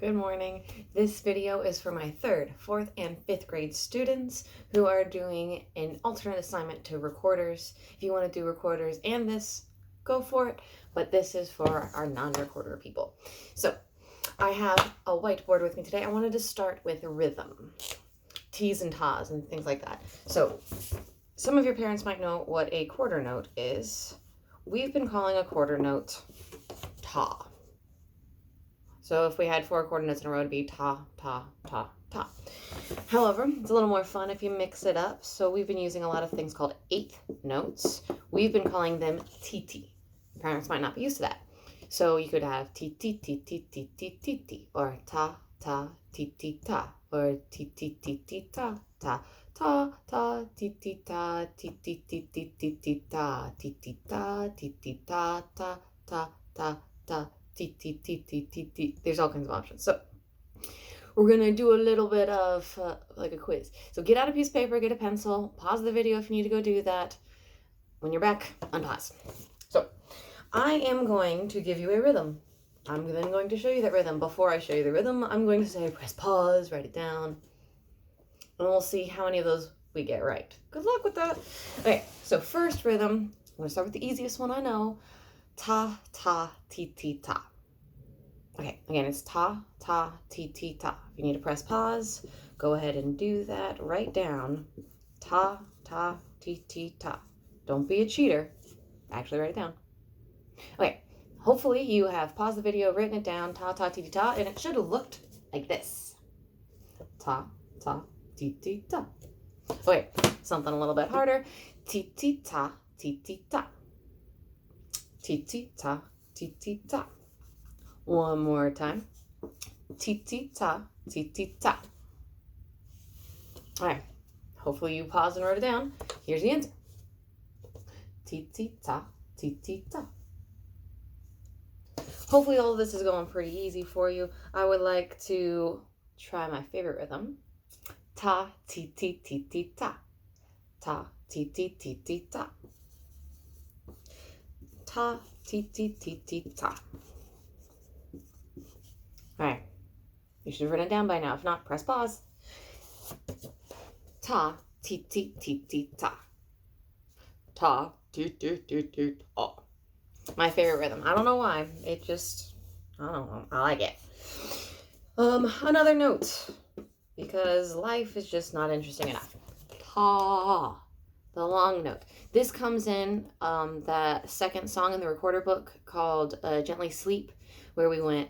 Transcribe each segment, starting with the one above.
Good morning. This video is for my 3rd, 4th, and 5th grade students who are doing an alternate assignment to recorders. If you want to do recorders and this, go for it, but this is for our non-recorder people. So I have a whiteboard with me today. I wanted to start with rhythm, T's and Ta's and things like that. So some of your parents might know what a quarter note is. We've been calling a quarter note ta. So if we had 4 quarter notes in a row, it'd be ta, ta, ta, ta. However, it's a little more fun if you mix it up. So we've been using a lot of things called 8th notes. We've been calling them TT. Parents might not be used to that. So you could have T, T, T, T, T, T, T, T, or ta, ta, T, T, ta, or T, T, T, T, ta, ta, ta, ta, T, T, ta, T, T, T, T, T, T, ta, T, T, ta, T, T, ta, ta, ta, ta, ta. T, T, T, T, T, T. There's all kinds of options. So we're going to do a little bit of like a quiz. So get out a piece of paper, get a pencil, pause the video if you need to go do that. When you're back, unpause. So I am going to give you a rhythm. I'm then going to show you that rhythm. Before I show you the rhythm, I'm going to say press pause, write it down, and we'll see how many of those we get right. Good luck with that. Okay, so first rhythm, I'm going to start with the easiest one I know. Ta, ta, ti, ti, ta. Okay, again, it's ta, ta, ti, ti, ta. If you need to press pause, go ahead and do that. Write down ta, ta, ti, ti, ta. Don't be a cheater. Actually write it down. Okay, hopefully you have paused the video, written it down, ta, ta, ti, ti, ta, and it should have looked like this. Ta, ta, ti, ti, ta. Okay, something a little bit harder. Ti, ti, ta, ti, ti, ta. Ti, ti, ta, ti, ti, ta. One more time. Ti, ti, ta, ti, ti, ta. All right. Hopefully you paused and wrote it down. Here's the answer. Ti, ti, ta, ti, ti, ta. Hopefully all of this is going pretty easy for you. I would like to try my favorite rhythm. Ta, ti, ti, ti, ti, ta. Ta, ti, ti, ti, ti, ta. Ta, ti, ti, ti, ti, ta. All right. You should have written it down by now. If not, press pause. Ta, ti, ti, ti, ti, ta. Ta, ti, ti, ti, ti, ta. My favorite rhythm. I don't know why. It just, I don't know. I like it. Another note, because life is just not interesting enough. Ta, the long note. This comes in the second song in the recorder book called Gently Sleep, where we went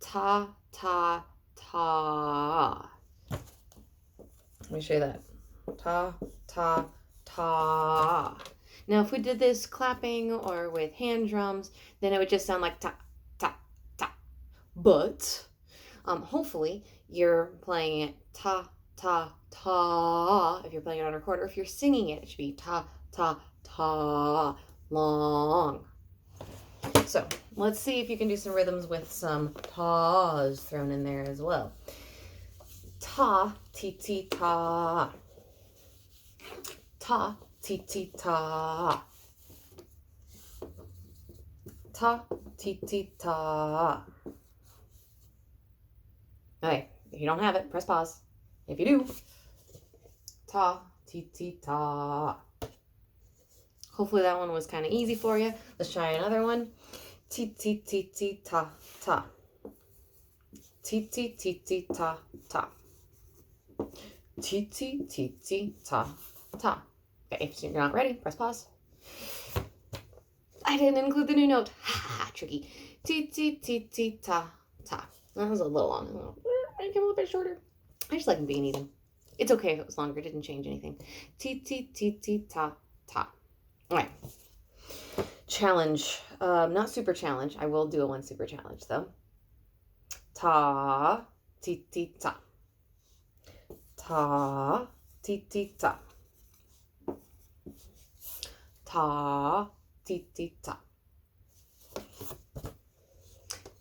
ta, ta, ta. Let me show you that. Ta, ta, ta. Now, if we did this clapping or with hand drums, then it would just sound like ta, ta, ta. But hopefully you're playing it ta, ta, ta. If you're playing it on a recorder, if you're singing it, it should be ta, ta, ta, long. So let's see if you can do some rhythms with some ta's thrown in there as well. Ta, ti, ti, ta. Ta, ti, ti, ta. Ta, ti, ti, ta. Okay, if you don't have it, press pause. If you do, ta, ti, ti, ta. Hopefully that one was kind of easy for you. Let's try another one. Ti, ti, ti, ti, ta, ta. Ti, ti, ti, ti, ta, ta. Ti, ti, ti, ti, ta, ta. Okay, if you're not ready, press pause. I didn't include the new note. Ha, tricky. Ti, ti, ti, ti, ta, ta. That was a little long. Make it a little bit shorter. I just like them being even. It's okay if it was longer. It didn't change anything. Ti, ti, ti, ti, ta, ta. All right. Challenge. Not super challenge. I will do a one super challenge though. Ta, ti, ti, ta. Ta, ti, ti, ta. Ta, ti, ti, ta.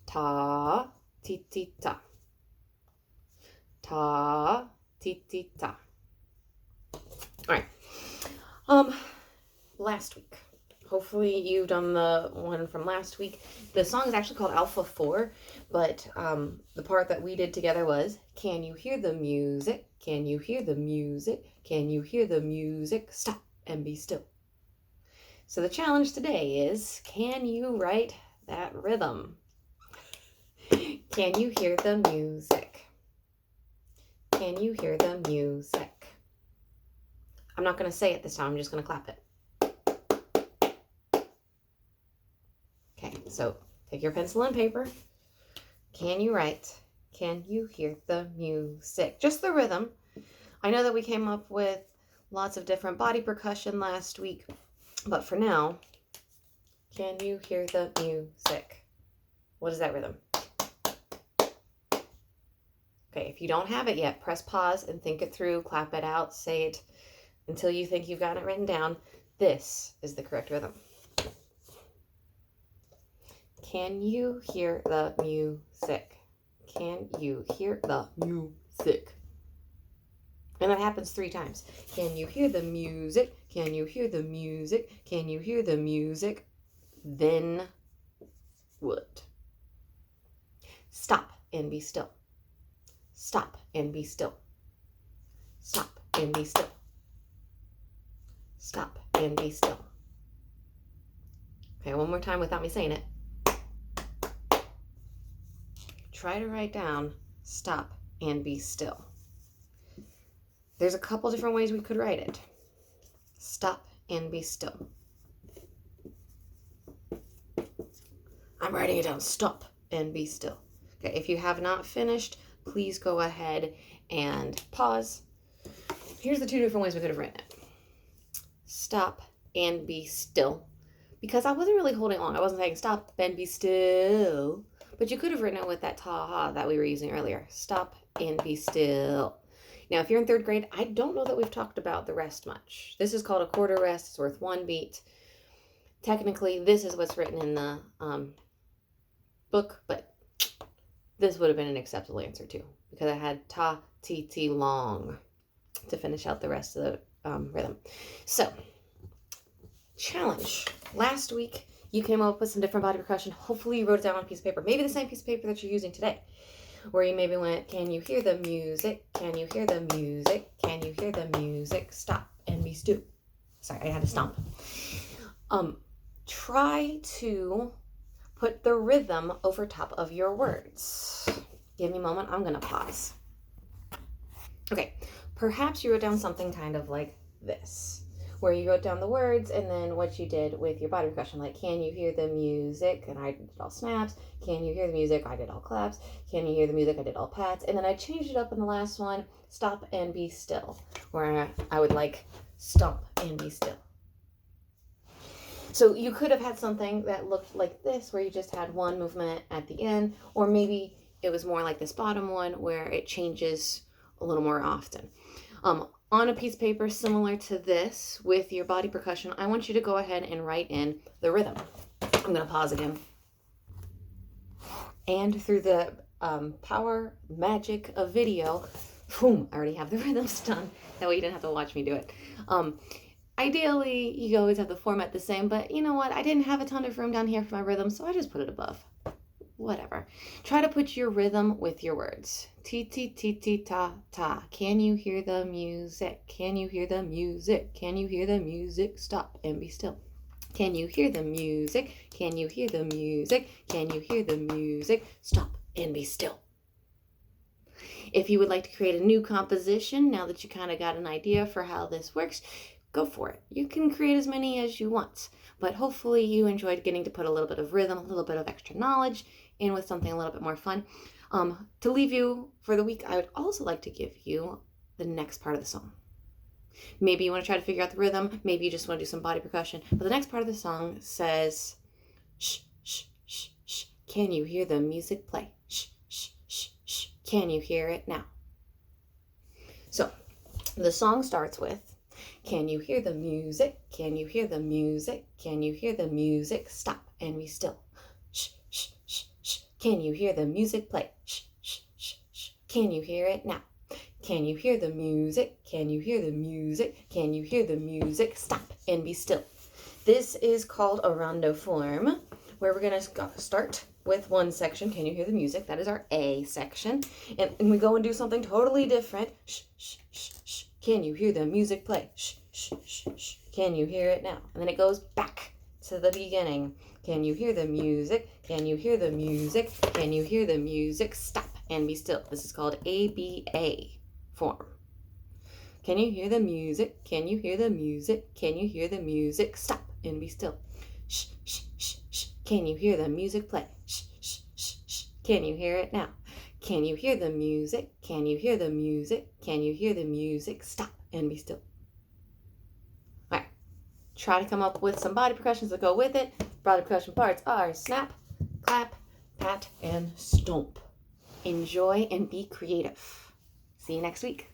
Ta, ti, ti, ta. Ta, ti, ti, ta. All right. Last week, hopefully you've done the one from last week. The song is actually called Alpha 4, but the part that we did together was, can you hear the music? Can you hear the music? Can you hear the music? Stop and be still. So the challenge today is, can you write that rhythm? Can you hear the music? Can you hear the music? I'm not going to say it this time, I'm just going to clap it. Okay, so take your pencil and paper. Can you write, can you hear the music? Just the rhythm. I know that we came up with lots of different body percussion last week, but for now, can you hear the music? What is that rhythm? Okay, if you don't have it yet, press pause and think it through, clap it out, say it until you think you've got it written down. This is the correct rhythm. Can you hear the music? Can you hear the music? And that happens 3 times. Can you hear the music? Can you hear the music? Can you hear the music? Then what? Stop and be still. Stop and be still. Stop and be still. Stop and be still. Okay, one more time without me saying it. Try to write down stop and be still. There's a couple different ways we could write it. Stop and be still. I'm writing it down. Stop and be still. Okay, if you have not finished, please go ahead and pause. Here's the 2 different ways we could have written it. Stop and be still. Because I wasn't really holding on. I wasn't saying stop and be still. But you could have written it with that ta-ha that we were using earlier. Stop and be still. Now, if you're in 3rd grade, I don't know that we've talked about the rest much. This is called a quarter rest. It's worth 1 beat. Technically, this is what's written in the book, but this would have been an acceptable answer too, because I had ta, ti, ti, long to finish out the rest of the rhythm. So, challenge. Last week, you came up with some different body percussion. Hopefully you wrote it down on a piece of paper. Maybe the same piece of paper that you're using today. Where you maybe went, can you hear the music? Can you hear the music? Can you hear the music? Stop and be still. Sorry, I had to stomp. Try to put the rhythm over top of your words. Give me a moment. I'm going to pause. Okay, perhaps you wrote down something kind of like this, where you wrote down the words and then what you did with your body percussion, like, can you hear the music? And I did all snaps. Can you hear the music? I did all claps. Can you hear the music? I did all pats. And then I changed it up in the last one, stop and be still, where I would like stomp and be still. So you could have had something that looked like this, where you just had one movement at the end, or maybe it was more like this bottom one where it changes a little more often. On a piece of paper similar to this with your body percussion, I want you to go ahead and write in the rhythm. I'm going to pause again. And through the power magic of video, boom, I already have the rhythms done. That way you didn't have to watch me do it. Ideally, you always have the format the same, but you know what? I didn't have a ton of room down here for my rhythm, so I just put it above. Whatever. Try to put your rhythm with your words. Ti, ti, ti, ti, ta, ta. Can you hear the music? Can you hear the music? Can you hear the music? Stop and be still. Can you hear the music? Can you hear the music? Can you hear the music? Stop and be still. If you would like to create a new composition, now that you kind of got an idea for how this works, go for it. You can create as many as you want, but hopefully you enjoyed getting to put a little bit of rhythm, a little bit of extra knowledge in with something a little bit more fun. To leave you for the week, I would also like to give you the next part of the song. Maybe you want to try to figure out the rhythm. Maybe you just want to do some body percussion. But the next part of the song says, shh, shh, shh, shh. Can you hear the music play? Shh, shh, shh, shh. Can you hear it now? So the song starts with, can you hear the music? Can you hear the music? Can you hear the music? Stop and be still. Shh, shh, shh, shh. Can you hear the music play? Shh, shh, shh, shh. Can you hear it now? Can you hear the music? Can you hear the music? Can you hear the music? Stop and be still. This is called a rondo form, where we're going to start with one section. Can you hear the music? That is our A section. And we go and do something totally different. Shh, shh, shh, shh. Can you hear the music play? Shh, shh, shh, shh. Can you hear it now? And then it goes back to the beginning. Can you hear the music? Can you hear the music? Can you hear the music? Stop and be still. This is called ABA form. Can you hear the music? Can you hear the music? Can you hear the music? Stop and be still. Shh, shh, shh, shh. Can you hear the music play? Shh, shh, shh, shh. Can you hear it now? Can you hear the music? Can you hear the music? Can you hear the music? Stop and be still. All right. Try to come up with some body percussions that go with it. Body percussion parts are snap, clap, pat, and stomp. Enjoy and be creative. See you next week.